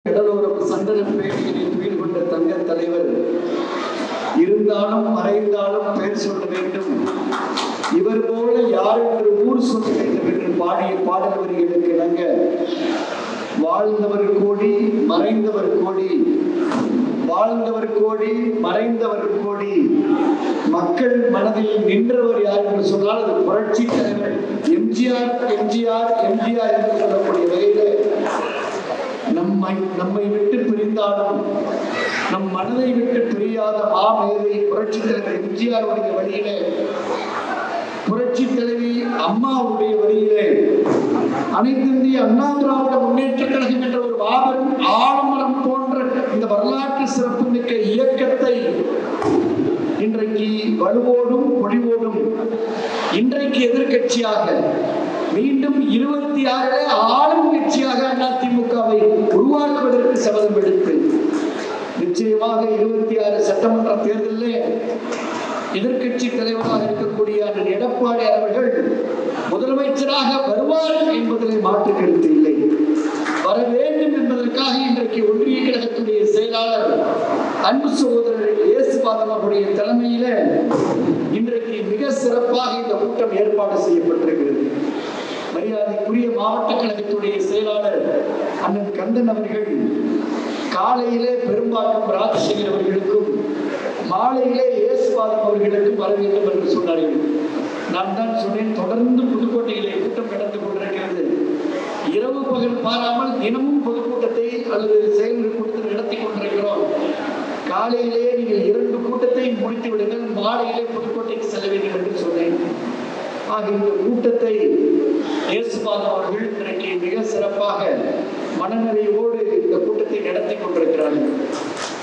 கடலோரம் சந்தன பேட்டியில் வீடு கொண்ட தங்க தலைவர் இருந்தாலும் மறைந்தாலும் பெயர் சொல்ல வேண்டும், இவர் போல யார் என்று ஊர் சொல்ல வேண்டும் என்று பாடிய பாடல் வரிகளுக்கு இணங்க வாழ்ந்தவர் கோடி மறைந்தவர் கோடி, வாழ்ந்தவர் கோடி மறைந்தவர் கோடி, மக்கள் மனதில் நின்றவர் யார் என்று சொன்னால் அது புரட்சி தலைவர் எம்ஜிஆர். எம்ஜிஆர் எம்ஜிஆர் என்று சொல்லக்கூடிய வகையில் நம்மை விட்டு பிரிந்தாலும் நம் மனதை விட்டு பிரியாத மாமேதை புரட்சி தலைவர் எம்ஜிஆருடைய வழியிலே, புரட்சி தலைவி அம்மாவுடைய வழியிலே, அனைத்து இந்திய அண்ணா திராவிட முன்னேற்ற கழகம் என்ற ஒரு மாபெரும் ஆலமரம் போன்ற இந்த வரலாற்று சிறப்புமிக்க இயக்கத்தை இன்றைக்கு வலுவோடும் பொலிவோடும் இன்றைக்கு எதிர்கட்சியாக மீண்டும் 26 ஆளும் கட்சியாக அதிமுகவை உருவாக்குவதற்கு சபதம் எடுத்து நிச்சயமாக 26 சட்டமன்ற தேர்தலில் எதிர்கட்சி தலைவராக இருக்கக்கூடிய அண்ணன் எடப்பாடி அவர்கள் முதலமைச்சராக வருவார் என்பதிலே மாற்று கருத்து இல்லை. வர வேண்டும் என்பதற்காக இன்றைக்கு ஒன்றிய கழகத்துடைய செயலாளர் அன்பு சகோதரர் இயேசுபாதம் அவருடைய தலைமையில இன்றைக்கு மிக சிறப்பாக இந்த கூட்டம் ஏற்பாடு செய்யப்பட்டிருக்கிறது. மரியாதைக்குரிய மாவட்ட கழகத்துடைய செயலாளர் அண்ணன் கந்தன் அவர்கள் காலையிலே பெரும்பாக்கம் ராஜசேகர் அவர்களுக்கும் மாலையிலே இயேசுபாதம் அவர்களுக்கும் வர வேண்டும் என்று சொன்னார்கள். நான் தான் சொன்னேன், தொடர்ந்து புதுக்கோட்டையிலே கூட்டம் நடந்து கொண்டிருக்கிறது. இரவு பகல் பாராமல் தினமும் பொதுக்கூட்டத்தை அல்லது செயல்முறை கூட்டத்தை நடத்தி கொண்டிருக்கிறோம். காலையிலே நீங்கள் 2 கூட்டத்தை முடித்து விடுங்கள், மாலையிலே புதுக்கோட்டைக்கு செல்ல வேண்டும் என்று சொன்னேன். ஆக இந்த கூட்டத்தை இயேசுபாதம் அவர்கள் இன்றைக்கு மிக சிறப்பாக மனநிலையோடு இந்த கூட்டத்தை நடத்தி கொண்டிருக்கிறார்கள்.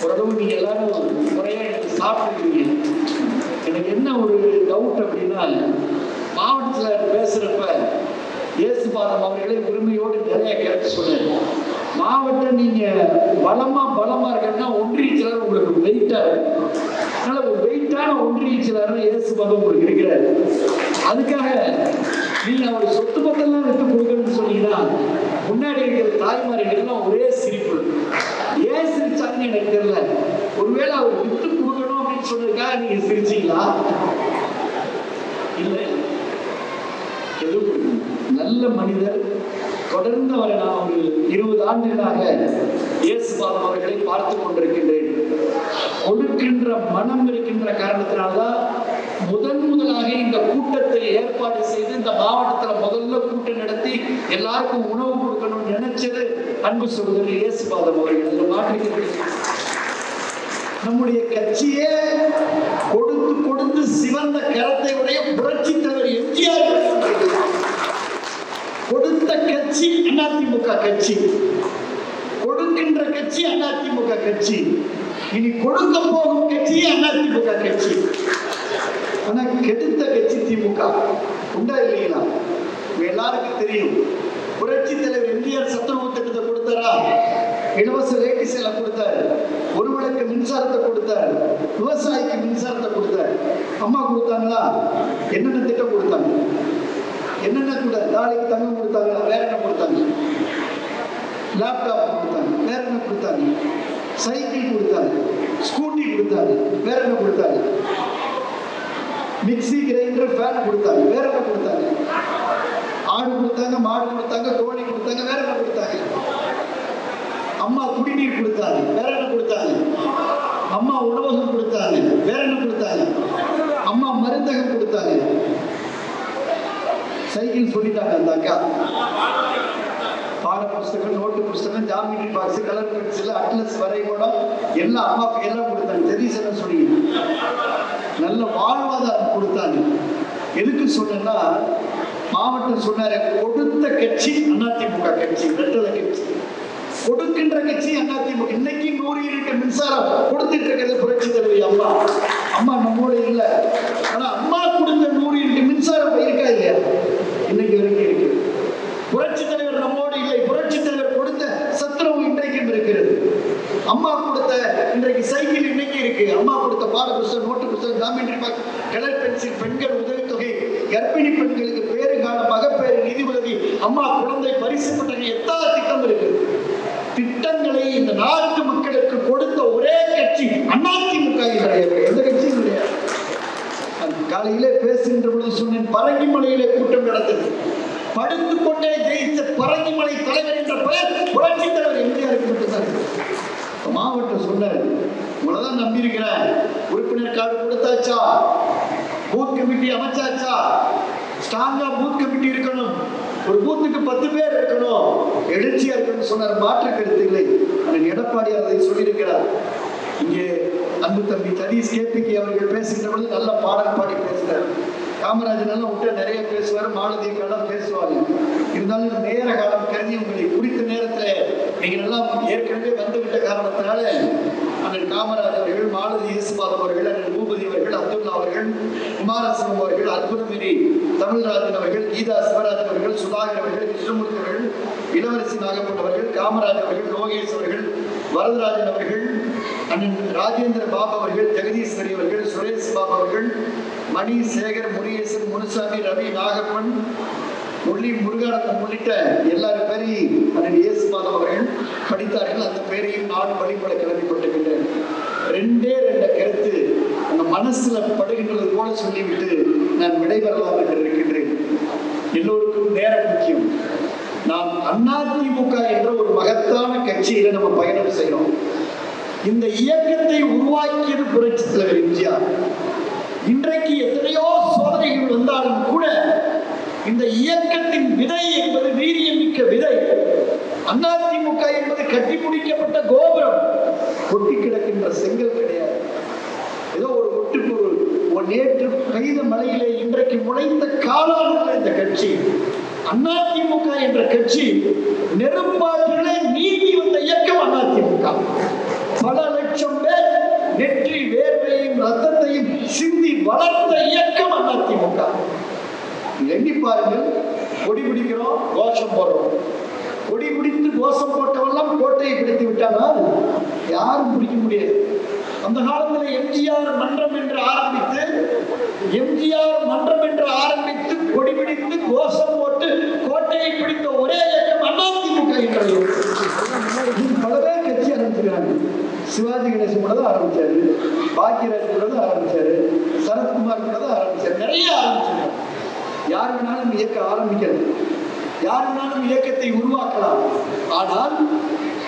ஓரளவு நீங்க எல்லாரும் முறையா எனக்கு சாப்பிட்டுருக்கீங்க. எனக்கு என்ன ஒரு டவுட் அப்படின்னா, மாவட்டத்தில் பேசுறப்ப இயேசுபாதம் அவர்களே உரிமையோடு நிறைய கருத்து சொன்னார். மாவட்டம் நீங்க பலமா இருக்கணும்னா ஒன்றிய செயலர் உங்களுக்கு வெயிட்டா இருக்கு. அதனால ஒரு வெயிட்டான ஒன்றிய செயலர் இயேசுபாதம் உங்களுக்கு இருக்கிறார். அதுக்காக நீங்க அவர் சொத்து பத்தெல்லாம் விட்டு கொடுக்கணும்னு சொன்னீங்கன்னா முன்னாடி இருக்கிற தாய்மாரிகள்லாம் ஒரே சிரிப்பு. ஏன் சிரிச்சாங்கன்னு எனக்கு தெரியல. ஒருவேளை அவர் விட்டு கொடுக்கணும் அப்படின்னு சொன்னதுக்காக நீங்க சிரிச்சீங்களா? இல்லை, எதுவும் நல்ல மனிதர். தொடர்ந்து அவரை நான் ஒரு 20 ஆண்டுகளாக இயேசுபாதம் அவர்களை பார்த்து கொண்டிருக்கின்றேன். கொடுக்கின்ற மனம் இருக்கின்ற காரணத்தினால்தான் முதலாக இந்த கூட்டத்தை ஏற்பாடு செய்து இந்த மாவட்டத்தில் முதல்ல கூட்டம் நடத்தி எல்லாருக்கும் உணவு கொடுக்கணும்னு நினைச்சது அன்பு சகோதரர் இயேசுபாதம் அவர்கள். மாற்றிக்கிறது நம்முடைய கட்சியே கொடுத்து சிவந்த கரத்தை உடைய புரட்சி தலைவர் எம்ஜிஆர் கொடுத்த கட்சி அதிமுக கட்சி, கொடுக்கின்ற கட்சி அதிமுக கட்சி, இனி கொடுக்க போகும் கட்சி அதிமுக கட்சி. ஆனா கெடுத்த கட்சி திமுக. உண்டா இல்லைங்களா? எல்லாருக்கும் தெரியும். புரட்சி தலைவர் எம்ஜிஆர் சத்துணவு திட்டத்தை கொடுத்தாரா? இலவச வேட்டி சேலை கொடுத்தாரு, ஒரு விளக்கு மின்சாரத்தை கொடுத்தாரு, விவசாயிக்கு மின்சாரத்தை கொடுத்தாரு. அம்மா கொடுத்தாங்களா? என்னென்ன திட்டம் கொடுத்தாங்க? என்னென்ன கூட நாளைக்கு தங்கம் கொடுத்தாங்களா? வேற என்ன கொடுத்தாங்க? லேப்டாப் கொடுத்தாங்க. வேற என்ன கொடுத்தாங்க? சைக்கிள் கொடுத்தாங்க, ஸ்கூட்டி கொடுத்தாங்க. வேற என்ன கொடுத்தாங்க? மிக்சி, கிரைண்டர், ஃபேன் கொடுத்தாங்க. வேற என்ன கொடுத்தாங்க? ஆடு கொடுத்தாங்க, மாடு கொடுத்தாங்க, கோழி கொடுத்தாங்க. வேற என்ன கொடுத்தாங்க? அம்மா குடிநீர் கொடுத்தாங்க. வேற என்ன கொடுத்தாங்க? அம்மா உணவகம் கொடுத்தாங்க. வேற என்ன கொடுத்தாங்க? அம்மா மருந்தகம் கொடுத்தாங்க. சைக்கிள் சொல்லிட்டாங்க அந்த அக்கா. பாட புஸ்தகம், நோட்டு புஸ்தகம், geometry box, colour pencil, atlas, வரைபடம் எல்லாம் அம்மாவுக்கு எல்லாம் கொடுத்தாங்க. தெரியுதுன்னு சொல்லி நல்ல வாழ்வாதாரம் கொடுத்தாங்க. எதுக்கு சொன்னா, மாவட்டம் சொன்னாரு கொடுத்த கட்சி அதிமுக கட்சி, ரெட்டலை கட்சி. கொடுக்கின்ற கட்சி அதிமுக. இன்னைக்கு 100 யூனிட் மின்சாரம் கொடுத்துட்டு இருக்கிறது புரட்சி தலைவி அம்மா. அம்மா நம்மோட இல்ல, ஆனா அம்மா கொடுத்த 100 யூனிட் மின்சாரம் இருக்கா இல்லையா? இன்னைக்கு வரைக்கும் இருக்கு. புரட்சி தலைவர் நம்மோடு இல்லை. புரட்சி தலைவர் கொடுத்த சத்துணவு இன்றைக்கும் இருக்கிறது. அம்மா கொடுத்த இன்றைக்கு சைக்கிள் இன்னைக்கு இருக்கு. அம்மா கொடுத்த பாட புத்தகம், நோட்டு புத்தகம், ஜாமெட்ரி பாக்ஸ், கலர் பென்சில், பெண்கள் உதவித்தொகை, கர்ப்பிணி பெண்களுக்கு பேறுகால மகப்பேறு நிதி உதவி, அம்மா குழந்தை பரிசு பட்டங்கள், எத்தனை திட்டம் இருக்கு. திட்டங்களை இந்த நாட்டு மக்களுக்கு கொடுத்த ஒரே கட்சி அதிமுக. எந்த கட்சியும் கிடையாது. காலையிலே பேசுகின்ற பொழுது சொன்னேன், பரங்கிமலையிலே கூட்டம் நடந்தது. படுத்துக்கொண்டே ஜெயித்த பரங்கிமலை தலைவர் என்ற பெயர் புரட்சி தலைவர் எம்ஜிஆருக்கு மட்டும்தான். மாவட்டம் சொன்னார், உங்களதான் நம்பி இருக்கிறேன், உறுப்பினர் கார்டு கொடுத்தாச்சா, பூத் கமிட்டி அமைச்சாச்சா, ஸ்ட்ராங்கா பூத் கமிட்டி இருக்கணும், ஒரு பூத்துக்கு 10 பேர் இருக்கணும், எழுச்சியா இருக்கணும் சொன்னார். மாற்று கருத்து இல்லை. எடப்பாடியார் அதை சொல்லியிருக்கிறார். இங்கே அன்பு தம்பி சதீஷ் கேபிகே அவர்கள் பேசுகின்ற பொழுது நல்ல பாடல் பாடி பேசுறார். காமராஜர் எல்லாம் விட்டு நிறைய பேசுவார், மாலதி காலம் பேசுவாங்க. இருந்தாலும் நேர காலம் கருதி உங்களை குறித்த நேரத்தில் நீங்கள் எல்லாம் ஏற்கனவே வந்துவிட்ட காரணத்தினால அண்ணன் காமராஜர் அவர்கள், மாலதி இயேசுபாதம் அவர்கள், அண்ணன் பூபதி அவர்கள், அப்துல்லா அவர்கள், குமாரசிவம் அவர்கள், அற்புதமிரி தமிழ்ராஜன் அவர்கள், கீதா சிவராஜன் அவர்கள், சுதாகர் அவர்கள், கிருஷ்ணமூர்த்தி அவர்கள், இளவரசி நாகப்பன் அவர்கள், காமராஜ் அவர்கள், லோகேஷ் அவர்கள், வரதராஜன் அவர்கள், அண்ணன் ராஜேந்திர பாபு அவர்கள், ஜெகதீஸ்வரி அவர்கள், சுரேஷ் பாபு அவர்கள், மணி, சேகர், முருகேசன், முனுசாமி, ரவி, நாகப்பன், முள்ளி, முருகானந்தம் உள்ளிட்ட எல்லாரும் பேரையும் அண்ணன் இயேசுபாதம் அவர்கள் படித்தார்கள். அந்த பேரையும் நான் வழிபட கிளம்பிப்பட்டிருக்கின்றேன். 2 கருத்து அந்த மனசுல படுகின்றது போல சொல்லிவிட்டு நான் விடைபெறலாம் என்று இருக்கின்றேன். எல்லோருக்கும் நேரம் முக்கியம். நாம் அதிமுக என்ற ஒரு மகத்தான கட்சியில நம்ம பயணம் செய்யறோம். இந்த இயக்கத்தை உருவாக்கியது புரட்சி தலைவர் எம்ஜிஆர். இன்றைக்கு எத்தனையோ சோதனைகள் வந்தாலும் கூட இந்த இயக்கத்தின் விதை என்பது வீரியமிக்க விதை. அதிமுக என்பது கட்டி முடிக்கப்பட்ட கோபுரம், கொட்டி கிடக்கின்ற செங்கல் கிடையாது. ஏதோ ஒரு ஒட்டுப்பொருள் நேற்று பெய்த மழையிலே இன்றைக்கு முளைத்த காலாண்டுள்ள இந்த கட்சி அதிமுக என்ற கட்சி நெருப்பாற்றிலே நீதி வந்த இயக்கம் அதிமுக. பல லட்சம் பேர் நெற்றி வேர்வையும் ரத்தத்தையும் சிந்தி வளர்த்த இயக்கம் அதிமுக. எண்ணி பாருங்கள், கொடி பிடிக்கிறோம், கோஷம் போடுறோம். கொடி பிடித்து கோஷம் போட்டவெல்லாம் கோட்டையை பிடித்து விட்டானா யாரும் பிடிக்க முடியாது. அந்த காலத்தில் எம்ஜிஆர் மன்றம் என்று ஆரம்பித்து கொடி பிடித்து கோஷம் போட்டு கோட்டையை பிடித்த ஒரே இயக்கம் அதிமுக என்றது. பல பேர் கட்சி ஆரம்பிச்சிருக்காங்க. சிவாஜி கணேசன் கூட தான் ஆரம்பிச்சாரு, பாக்கியராஜ் கூட தான் ஆரம்பிச்சாரு, சரத்குமார் கூட தான் ஆரம்பிச்சாரு, நிறைய ஆரம்பிச்சிருக்காங்க. யார் வேணாலும் இயக்கம் ஆரம்பிக்கிறது, யார் வேணாலும் இயக்கத்தை உருவாக்கலாம். ஆனால்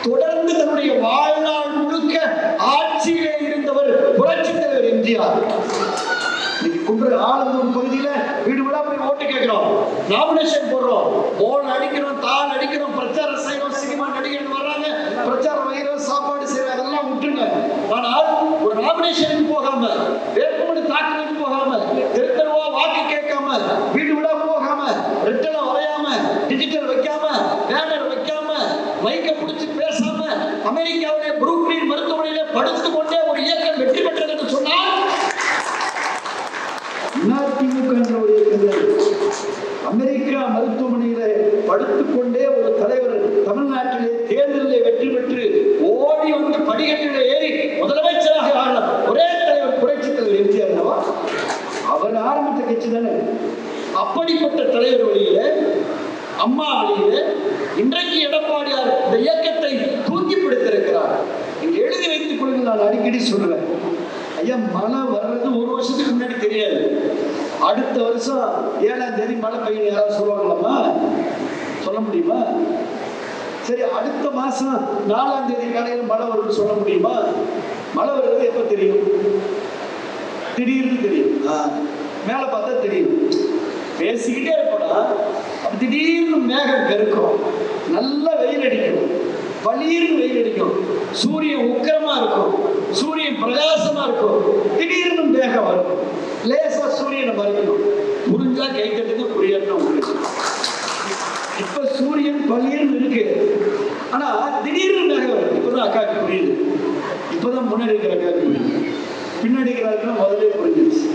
தொடர்ந்து தன்னுடைய வாழ்நாள் முழுக்க ஆட்சியிலே இருந்தவர் புரட்சி தலைவர் எம்ஜிஆர். ஆலந்தூர் பகுதியில வீடு வீடா போய் ஓட்டு கேட்கிறோம், நாமினேஷன் போடுறோம், போன் அடிக்கிறோம், தாள் அடிக்கிறோம், பிரச்சாரம் செய்யறோம், சினிமா நடிகர்கள் வர்றாங்க, பிரச்சாரம் வைக்கிறோம், சாப்பாடு செய்யறோம், அதெல்லாம் விட்டுருங்க. ஆனால் ஒரு நாமினேஷனுக்கு போகாம, வேட்புமனு தாக்கலுக்கு போகாம, தெருத்தருவா வாக்கு கேட்காம, வீடு வீடா போகாம, ரெட்டலை வரையாம, டிஜிட்டல் வைக்காம, பேனர் வைக்காம, மைக்க பிடிச்சு பேசாம, அமெரிக்காவுடைய புரூக்ளின் மருத்துவமனையில படுத்துக் கொண்டே ஒரு இயக்கம் வெற்றி பெற்றது என்று சொன்னால் அதிமுக என்ற ஒரு இயக்கம். அமெரிக்கா மருத்துவமனையில படுத்துக்கொண்டே ஒரு தலைவர் தமிழ்நாட்டிலே தேர்தலில் வெற்றி பெற்று ஓடி வந்து படிக்கட்டில ஏறி முதலமைச்சராக ஆன ஒரே தலைவர் புரட்சி தலைவர் எம்ஜிஆர். அவர் ஆரம்பித்த கட்சி தானே. அப்படிப்பட்ட தலைவர் வழியில, அம்மா வழியில இன்றைக்கு எடப்பாடியார் இந்த இயக்கத்தை தூக்கி பிடித்திருக்கிறார். இங்க எழுதி வைத்துக் கொள்ளுங்கள். நான் அடிக்கடி சொல்லுவேன், ஐயா மழை வர்றது 1 வருஷத்துக்கு முன்னாடி தெரியாது. அடுத்த வருஷம் 7ஆம் தேதி மழை பெய்யும் யாராவது சொல்லுவாங்களாமா? சொல்ல முடியுமா? சரி, அடுத்த மாசம் 4ஆம் தேதி காலையில் மழை வரும்னு சொல்ல முடியுமா? மழை வருவது எப்ப தெரியும்? திடீர்னு தெரியும். மேல பார்த்தா தெரியும். பேசிக்கிட்டே இருப்போம்னா அப்ப திடீர்னு மேகம் பெருக்கும், நல்ல வெயில் அடிக்கும், பளீர்னு வெயில் அடிக்கும், சூரியன் உக்கிரமா இருக்கும், சூரியன் பிரகாசமா இருக்கும், திடீர்னு மேகம் வரும், லேசா சூரியனை மறைக்கணும். புரிஞ்சா கைத்தட்டுக்கு புரியணும் உங்களுக்கு. இப்ப சூரியன் பளீர்னு இருக்கு, ஆனா திடீர்னு மேகம் வரும். இப்பதான் அக்காவுக்கு புரியுது, இப்பதான் முன்னாடி இருக்கிற அக்காவுக்கு புரியுது, பின்னாடி இருக்கிற முதலே புரிஞ்சிருச்சு.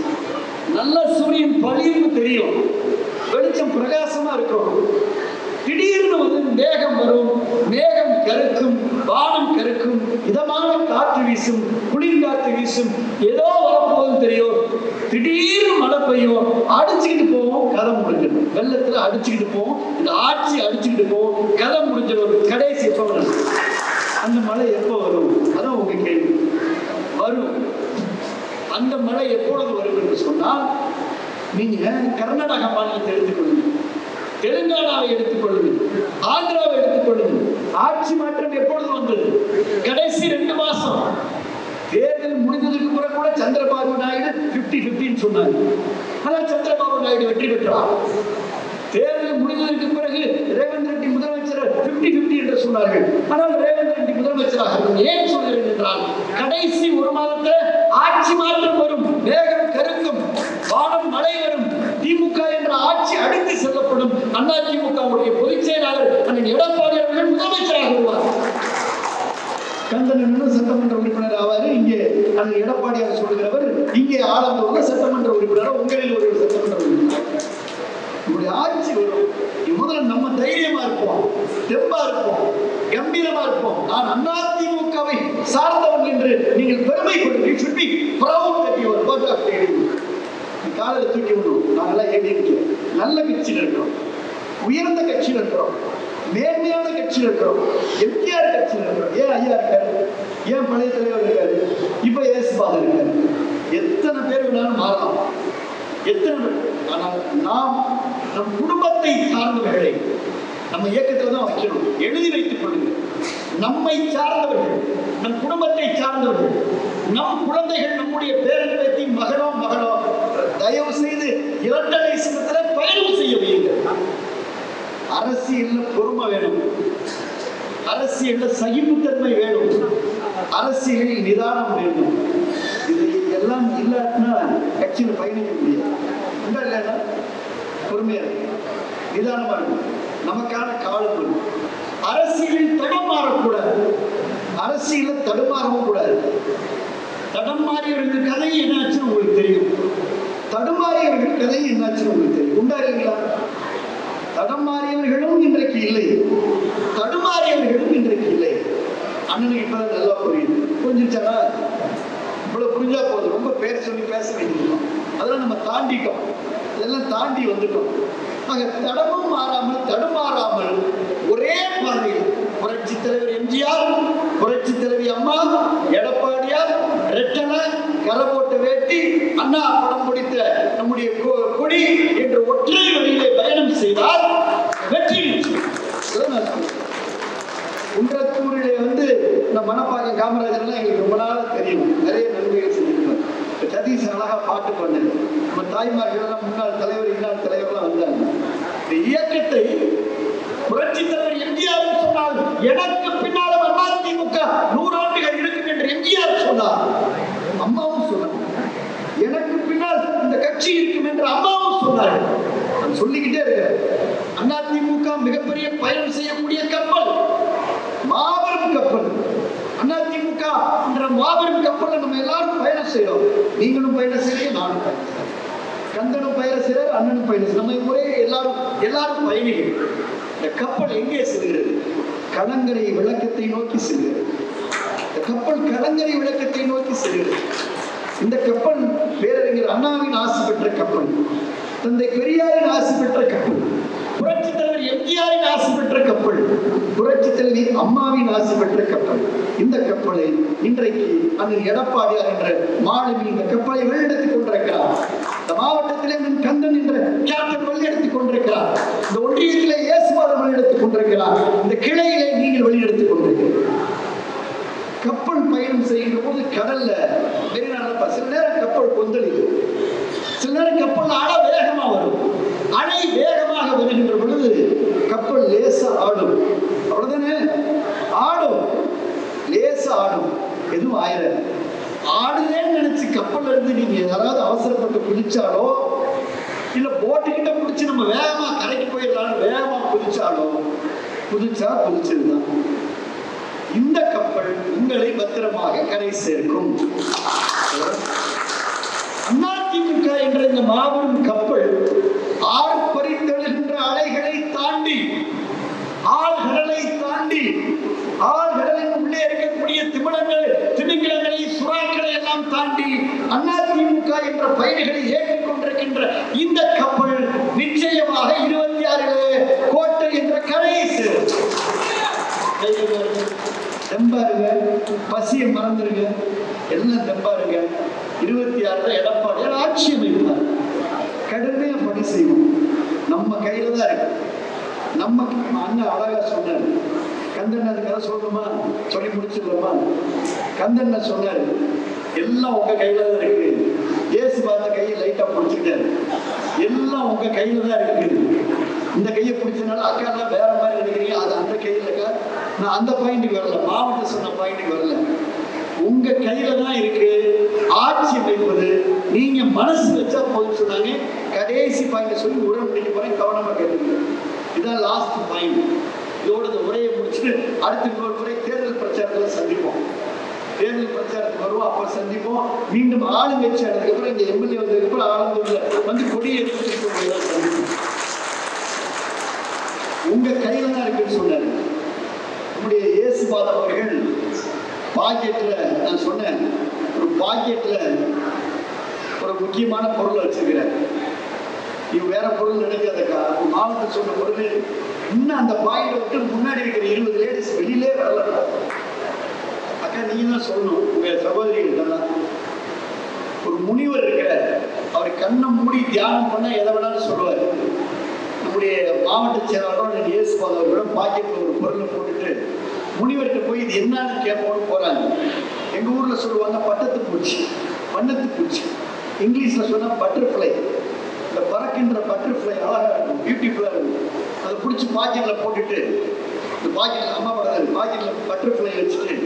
நல்ல சூரியன் பளீர்னு தெரியும், வெளிச்சம் பிரகாசமா இருக்கும், திடீர்னு வந்து மேகம் வரும், மேகம் கருக்கும், வானம் கருக்கும், இதமான காற்று வீசும், குளிர்காற்று வீசும், ஏதோ வரப்போகுதுன்னு தெரியும், திடீர்னு மழை பெய்யும், அடிச்சுக்கிட்டு போவோம், கதை முடிஞ்சிடும். வெள்ளத்துல அடிச்சுக்கிட்டு போவோம், இந்த ஆட்சி அடிச்சுக்கிட்டு போவோம், கதை முடிஞ்சிடும். கடைசி எப்ப அந்த மழை எப்போ வரும்? அதான் உங்க கேள்வி. வரும். அந்த மழை எப்பொழுது வரும் என்று சொன்னால், நீங்க கர்நாடக மாநிலத்தை எடுத்துக்கொள்ளுங்க, தெலுங்கானாவை எடுத்துக்கொள்ளுங்கள், ஆந்திராவை எடுத்துக்கொள்ளுங்கள். ஆட்சி மாற்றம் எப்பொழுது வந்தது? கடைசி 2 மாசம். தேர்தல் முடிந்ததுக்கு பிறகு கூட சந்திரபாபு நாயுடு 50-50 சொன்னாங்க. ஆனால் சந்திரபாபு நாயுடு வெற்றி பெற்றார். தேர்தல் முடிந்ததற்கு பிறகு ரேவந்த் ரெட்டி முதலமைச்சர் 50-50 என்று சொன்னார்கள். ஆனால் ரேவந்த் ரெட்டி முதலமைச்சராக ஏன் சொல்கிறேன் என்றால், கடைசி 1 மாதத்தில் ஆட்சி மாற்றம் வரும், வேகம் கருக்கும், வானம் மழை வரும், திமுக என்ற ஆட்சி அடித்து செல்லப்படும். அதிமுகவுடைய பொதுச் செயலாளர் அண்ணன் எடப்பாடி அவர்கள் முதலமைச்சராக வருவார். கந்தன் சட்டமன்ற உறுப்பினர் ஆவாரு. இங்கே அண்ணன் எடப்பாடியார் சொல்லுகிறவர் இங்கே ஆலந்தூர்ல சட்டமன்ற உறுப்பினர், உங்களில் ஒரு சட்டமன்ற உறுப்பினர். நம்முடைய ஆட்சி வரும். முதல்ல நம்ம தைரியமா இருப்போம், தெம்பா இருப்போம், கம்பீரமா இருப்போம். நான் அதிமுகவை சார்ந்தவன் என்று நீங்கள் பெருமை கொண்டு காலையில் தூக்கி விடணும். நாங்கெல்லாம் ஏடிஎம்கே நல்ல கட்சியில் இருக்கிறோம், உயர்ந்த கட்சியில் இருக்கிறோம், மேன்மையான கட்சியில் இருக்கிறோம், எம்ஜிஆர் கட்சியில் இருக்கிறோம். ஏன் ஐயா இருக்காரு, ஏன் பழைய தலைவர் இருக்காரு, இப்ப ஏசுபாதம் இருக்காரு. எத்தனை பேர் வேணாலும் மாறலாம், எத்தனை பேர். ஆனால் நாம் நம் குடும்பத்தை சார்ந்தவர்களை நம்ம இயக்கத்தில் தான் வைக்கணும். எழுதி வைத்துக் கொள்ளுங்கள். நம்மை சார்ந்தவர்கள், நம் குடும்பத்தை சார்ந்தவர்கள், நம் குழந்தைகள், நம்முடைய பேரன் பேத்தி மகனோ மகனோ தயவு செய்து இரட்டை சின்னத்தில் பயணம் செய்ய வையுங்கள். அரசியல்ல பொறுமை வேணும், அரசியல்ல சகிப்புத்தன்மை வேணும், அரசியலில் நிதானம் வேண்டும். இது எல்லாம் இல்லாட்டினா கட்சியில் பயணிக்க முடியாது. உண்டா இல்லைன்னா பொறுமையா நிதானமா இருக்கும். நமக்கான காலம் வரும். அரசியலில் தடம் மாறக்கூடாது, அரசியல தடுமாறவும் கூடாது. தடம் மாறியவர்கள் கதை என்னாச்சுன்னு உங்களுக்கு தெரியும், தடுமாறியவர்கள் கதை என்னாச்சுன்னு உங்களுக்கு தெரியும். உண்டா இல்லைங்களா? தடம் மாறியவர்களும் இன்றைக்கு இல்லை, தடுமாறியவர்களும் இன்றைக்கு இல்லை. அண்ணனுக்கு இப்பதான் நல்லா புரியுது. புரிஞ்சுச்சானா? இவ்வளவு புரிஞ்சா போதும். ரொம்ப பேர் சொல்லி பேச வேண்டியிருக்கோம். அதெல்லாம் நம்ம தாண்டிட்டோம், இதெல்லாம் தாண்டி வந்துட்டோம். தடமும் மாறாமல் தடுமாறாமல் ஒரே பாதையில் புரட்சி தலைவர் எம்ஜிஆர், புரட்சி தலைவி அம்மா, எடப்பாடியார், ரெட்டலை, கரை போட்ட வேட்டி, அண்ணா படம் பிடித்த நம்முடைய கொடி என்ற ஒற்றை வழியிலே பயணம் செய்தால் வெற்றி நிச்சயம். குன்றத்தூரிலே இந்த மணப்பாக்கம் காமராஜர்லாம் எங்களுக்கு ரொம்ப நாளாக தெரியும், நிறைய நன்மைகள் செஞ்சிருக்காங்க. சதீஷ் அழகா பாட்டு பண்ணது. நம்ம தாய்மார்கள் முன்னாள் தலைவர், இன்னாள் தலைவர்லாம் வந்தாங்க. இந்த இயக்கத்தை புரட்சி தலைவர் எம்ஜிஆர் சொன்னால், எனக்கு பின்னாலும் அதிமுக 100 ஆண்டுகள் இருக்கும் என்று எம்ஜிஆர் சொன்னார். அம்மாவும் சொன்னார், எனக்கு பின்னால் இந்த கட்சி இருக்கும் என்று அம்மாவும் சொன்னார்கள். நான் சொல்லிக்கிட்டே இருக்கிறேன். அதிமுக மிகப்பெரிய பயணம் செய்யக்கூடிய கப்பல், மாபெரும் கப்பல். அதிமுக என்ற மாபெரும் கப்பல் நம்ம எல்லாரும் பயணம் செய்யறோம். நீங்களும் பயணம் செய்ய, நானும் பயணம் செய்யறேன், கந்தனும் பயணம் செய்யறார், அண்ணனும் பயணம் செய்ய, நம்ம ஒரே எல்லாரும் பயணிகள். இந்த கப்பல் எங்கே செல்கிறது? கலங்கரை விளக்கத்தை நோக்கி செல்கிறது. இந்த கப்பல் கலங்கரை விளக்கத்தை நோக்கி செல்கிறது. இந்த கப்பல் பேரறிஞர் அண்ணாவின் ஆசி பெற்ற கப்பல், தந்தை பெரியாரின் ஆசி பெற்ற கப்பல், புரட்சி தலைவர் எம்ஜிஆரின் ஆசி பெற்ற கப்பல், புரட்சி தலைவி அம்மாவின் ஆசி பெற்ற கப்பல். இந்த கப்பலை இன்றைக்கு அந்த எடப்பாடியார் என்ற மாலுமி இந்த கப்பலை வழிநடத்திக் கொண்டிருக்கிறார். இந்த மாவட்டத்திலே கந்தன் என்ற கேப்டன் வழிநடத்திக் கொண்டிருக்கிறார். இந்த ஒன்றியத்திலே இயேசுவாதம் வழிநடத்திக் கொண்டிருக்கிறார். இந்த கிளையிலே நீங்கள் வழிநடத்திக் கொண்டிருக்கிறீர்கள். கப்பல் பயணம் செய்கின்ற போது கடல்ல சில நேரம் கப்பல் கொந்தளிக்கும், சில நேரம் கப்பல் அலை வேகமா வரும். அலை வேகமாக வருகின்ற பொழுது கப்பல் லேசா ஆடும், அவ்வளவுதானே? ஆடும், லேசா ஆடும், எதுவும் ஆயிரம் ஆடுதேன்னு நினைச்சு கப்பல்ல இருந்து நீங்க யாராவது அவசரப்பட்டு குதிச்சாலோ, இல்ல போட்டுக்கிட்ட குடிச்சு நம்ம வேகமா கரைக்கு போயிடலாம் வேகமா குதிச்சா குதிச்சதுதான். இந்த கப்பல் உங்களை பத்திரமாக கரை சேர்க்கும். அதிமுக என்ற இந்த மாபெரும் கப்பல் ஆர்ப்பரித்தெழுகின்ற அலைகளை தாண்டி, ஆழ்கடலை தாண்டி, ஆழ்கடலின் உள்ளே இருக்கக்கூடிய திமிங்கலங்களை, சுறாக்களை எல்லாம் தாண்டி அதிமுக என்ற பயணிகளை ஏற்றிக் கொண்டிருக்கின்ற இந்த கப்பல் நிச்சயமாக 26 கோட்டை என்ற கரை சேரும். ரொம்ப பசியை மறந்துருங்க, எல்லாம் தெம்பாருங்க. 26 எடப்பாடி ஆட்சி அமைப்பார். கடுமையா பணி செய்வோம். நம்ம கையில தான் இருக்கு. நம்ம அண்ணன் அழகா சொன்னார். கந்தன் அதுக்காக சொல்லணுமா? சொல்லி முடிச்சிடலாமா? கந்தன் சொன்னார், எல்லாம் உங்க கையில தான் இருக்கு. ஏசு பார்த்த கையை லைட்டா பிடிச்சிட்டாரு. எல்லாம் உங்க கையில தான் இருக்கு. இந்த கையை பிடிச்சனால அக்கா எல்லாம் வேற மாதிரி நினைக்கிறீங்க, அது அந்த கையில இருக்கா. நான் அந்த பாயிண்ட்டுக்கு வரல, மாவட்டம் சொன்ன பாயிண்ட்டுக்கு வரல. உங்க கையில தான் இருக்கு ஆட்சி அமைப்பது. நீங்க மனசு வச்சா போதும் சொன்னாங்க. கடைசி பாயிண்ட் சொல்லி உடனே முடிக்க போறேன், கவனமா கேட்டுங்க. இதான் லாஸ்ட் பாயிண்ட். இதோட இந்த உரையை முடிச்சுட்டு அடுத்த இன்னொரு முறை தேர்தல் பிரச்சாரத்துல சந்திப்போம். தேர்தல் பிரச்சாரத்துக்கு வருவோம், அப்ப சந்திப்போம். மீண்டும் ஆளுங்கட்சி ஆனதுக்கப்புறம் இந்த எம்எல்ஏ வந்ததுக்கப்புறம் ஆளுங்கூர்ல வந்து கொடியை சந்திப்போம். உங்க கையில தான் இருக்குன்னு சொன்னாரு நம்முடைய இயேசுபாதம் அவர்கள். பாக்கெட்ல நான் சொன்னேன், ஒரு பாக்கெட்ல ஒரு முக்கியமான பொருளை வச்சிருக்கிறார். இவங்க வேற பொருள் நினைக்காதக்கா, மாவட்டம் சொன்ன பொருள் இன்னும் அந்த பாக்கெட்டை விட்டு முன்னாடி இருக்கிற 20 லேடிஸ் வெளியிலே வரல. அக்கா நீங்க தான் சொல்லணும் உங்க சகோதரிகள். ஒரு முனிவர் இருக்கிறார், அவர் கண்ணை மூடி தியானம் பண்ணா எதை வேணாலும் சொல்லுவார். நம்முடைய மாவட்ட செயலாளர் இயேசுபாதவர்களிடம் பாக்கெட்ல ஒரு பொருளை போட்டுட்டு முனிவர்கிட்ட போய் இது என்னன்னு கேட்போம்னு போறாங்க. எங்க ஊர்ல சொல்லுவாங்க பட்டத்து பூச்சி, வண்ணத்து பூச்சி. இங்கிலீஷ்ல சொன்னா பட்டர்ஃப்ளை. இந்த பறக்கின்ற பட்டர்ஃப்ளை அழகா இருக்கும், பியூட்டிஃபுல்லா இருக்கும். அதை பிடிச்சி பாக்கெட்ல போட்டுட்டு, இந்த பாக்கெட்ல அம்மா படம் பாக்கெட்ல பட்டர்ஃப்ளை வச்சுட்டு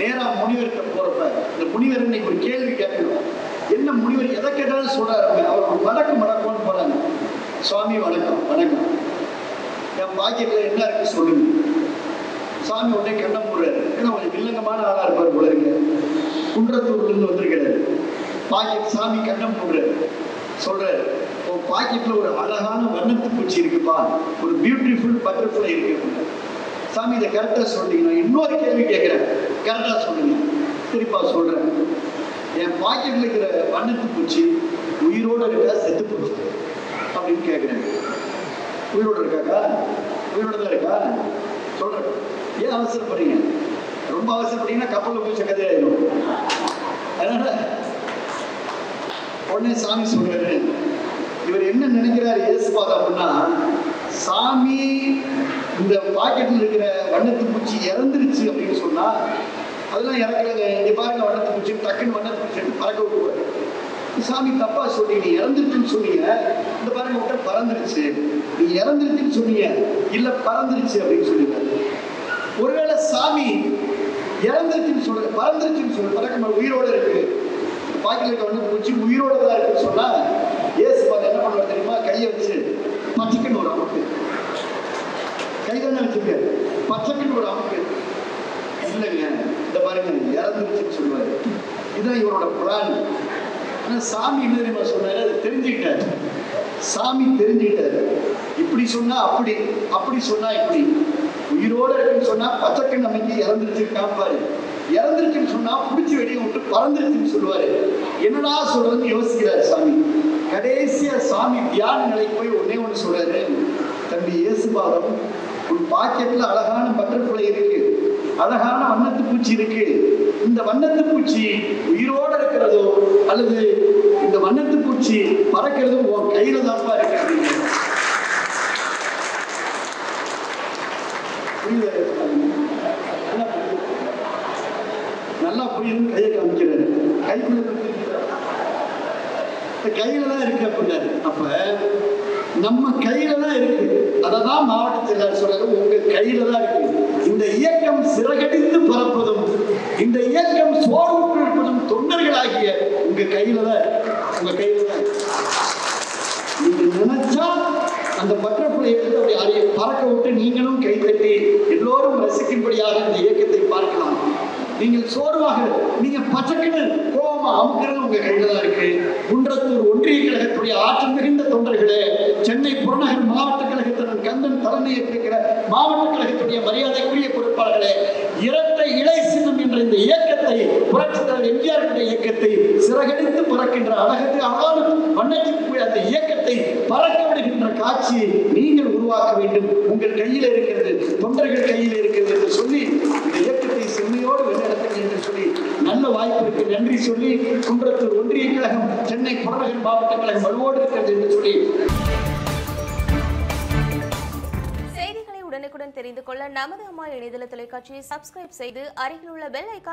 நேரா முனிவர்கிட்ட போறப்ப இந்த முனிவர் இன்னைக்கு ஒரு கேள்வி கேட்கணும். என்ன முனிவர் எதை கேட்டாலும் சொல்றாரு. அவர் மடக்கும்னு போறாங்க. சுவாமி வணக்கம். வணக்கம், என் பாக்கெட்ல என்ன இருக்கு சொல்லுங்க. சாமி உடனே கண்ண மூடுறாரு. ஏன்னா கொஞ்சம் வில்லங்கமான ஆளா இருப்பார் போல இருக்கு. குன்றத்தூர்ல இருந்து வந்திருக்கிறாரு. பாக்கெட் சாமி கண்ண மூடுறாரு. சொல்றாரு, உன் பாக்கெட்ல ஒரு அழகான வண்ணத்து பூச்சி இருக்குப்பா, ஒரு பியூட்டிஃபுல் பட்டர்ஃப்ளை இருக்கு. சாமி இதை கரெக்டா சொல்றீங்க. நான் இன்னொரு கேள்வி கேட்கிறேன், கரெக்டா சொல்லுங்க. சரிப்பா சொல்றேன். என் பாக்கெட்ல இருக்கிற வண்ணத்து பூச்சி உயிரோட இருக்கா செத்து போச்சு அப்படின்னு கேட்கிறேன். உயிரோட இருக்காக்கா? உயிரோட தான் இருக்கா சொல்றேன். ஏன் அவசரப்படுறீங்க? ரொம்ப அவசரப்பட்டீங்கன்னா கப்பல்ல போய் சக்கதையாயிடும். அதனால உடனே சாமி சொல்றாரு, இவர் என்ன நினைக்கிறாரு இயேசுபாதம் அப்படின்னா, சாமி இந்த பாக்கெட்ல இருக்கிற வண்ணத்து பூச்சி இறந்துருச்சு அப்படின்னு சொன்னா அதெல்லாம் இறக்குறாங்க. இங்க பாருங்க வண்ணத்து பூச்சி, டக்குன்னு வண்ணத்து பூச்சி பறக்க விட்டுருவாரு. சாமி தப்பா சொன்னீங்க, நீ இறந்துருச்சுன்னு சொன்னீங்க, இந்த பாருங்க விட்ட பறந்துருச்சு. நீ இறந்துருச்சுன்னு சொன்னீங்க, இல்ல பறந்துருச்சு அப்படின்னு சொல்லிடுறாரு. ஒருவேளை சாமி இறந்துருச்சுன்னு சொல்ற, பறந்துருச்சுன்னு சொல்ற, பறக்க உயிரோட இருக்கு, பாக்கெட்ல இருக்க வண்ணத்து பூச்சி உயிரோட தான் இருக்குன்னு சொன்னா இயேசுபாதம் என்ன பண்ணுவார் தெரியுமா? கையை வச்சு பச்சைக்குன்னு ஒரு அமுக்கு, கைதானே வச்சிருக்க, பச்சைக்குன்னு ஒரு அமுக்கு. இல்லைங்க இந்த பாருங்க இறந்துருச்சுன்னு சொல்லுவாரு. இதுதான் இவரோட பிளான். ஆனா சாமி என்ன தெரியுமா சொன்னாரு? அது தெரிஞ்சுக்கிட்டாரு. சாமி தெரிஞ்சுக்கிட்டாரு. இப்படி சொன்னா அப்படி, அப்படி சொன்னா இப்படி. உயிரோட இருக்குன்னு சொன்னா பச்சைக்கண் அமைக்கு இறந்துருச்சு காப்பாரு, இறந்துருச்சுன்னு சொன்னா பிடிச்சி வெளியே விட்டு பறந்துருச்சுன்னு சொல்லுவாரு. என்னடா சொல்றதுன்னு யோசிக்கிறாரு சாமி. கடைசியா சாமி தியான நிலைக்கு போய் ஒன்னே ஒண்ணு சொல்றாரு, தம்பி இயேசுபாதம், உன் பாக்கெட்ல அழகான பட்டர்ஃப்ளை இருக்கு, அழகான வண்ணத்து பூச்சி இருக்கு. இந்த வண்ணத்து பூச்சி உயிரோட இருக்கிறதோ அல்லது இந்த வண்ணத்து பூச்சி பறக்கிறதோ உன் கையில தான்ப்பா இருக்கு அப்படின்னு. நல்லா புரியுது. கையை காமிக்கிறாரு, கைக்குள்ள கையில தான் இருக்கு அப்படின்னாரு. அப்ப நம்ம கையில தான் இருக்கு. அததான் மாவட்ட செயலாளர் சொல்றாரு, உங்க கையில தான் இருக்கு. இந்த இயக்கம் சிறகடித்து பறப்பதும், இந்த இயக்கம் சோர்வுற்று இருப்பதும் தொண்டர்களாகிய உங்க கையில தான், உங்க கையில தான். நீங்க நினைச்சா அந்த பட்டர்ஃப்ளை எடுத்து அப்படி அறிய பறக்க விட்டு நீங்களும் கை தட்டி எல்லோரும் ரசிக்கும்படியாக இந்த இயக்கத்தை பார்க்கலாம். நீங்கள் சோர்வாக, நீங்க பச்சைக்குன்னு கோபமா அமுக்கிறது உங்க கையில தான் இருக்கு. குன்றத்தூர் ஒன்றிய கழகத்துடைய ஆற்றல் மிகுந்த தொண்டர்களே, சென்னை புறநகர் மாவட்ட கழகத்தினர் கந்தன் தலைமையேற்றிருக்கிற மாவட்ட கழகத்துடைய மரியாதைக்குரிய பொறுப்பாளர்களே, இரட்டை இலை சின்னம் என்ற இந்த இயக்கத்தை, புரட்சித் தலைவர் எம்ஜிஆருடைய இயக்கத்தை சிறகடித்து பறக்கின்ற அழகான வண்ணத்திற்குரிய அந்த இயக்கத்தை பறக்க விடுகின்ற காட்சியை நீங்கள் உருவாக்க வேண்டும். உங்கள் கையில் இருக்கிறது, தொண்டர்கள் கையில் இருக்கிறது என்று சொல்லி இந்த இயக்கத்தை செம்மையோடு நல்ல வாய்ப்பு இருக்கு. நன்றி சொல்லி குன்றத்தூர் ஒன்றிய கழகம், சென்னை புறநகர் மாவட்ட கழகம் வலுவோடு இருக்கிறது என்று சொல்லி செய்திகளை உடனுக்குடன் தெரிந்து கொள்ள நமது அம்மா இணையதள தொலைக்காட்சியை சப்ஸ்கிரைப் செய்து அருகில் உள்ள பெல் ஐகான்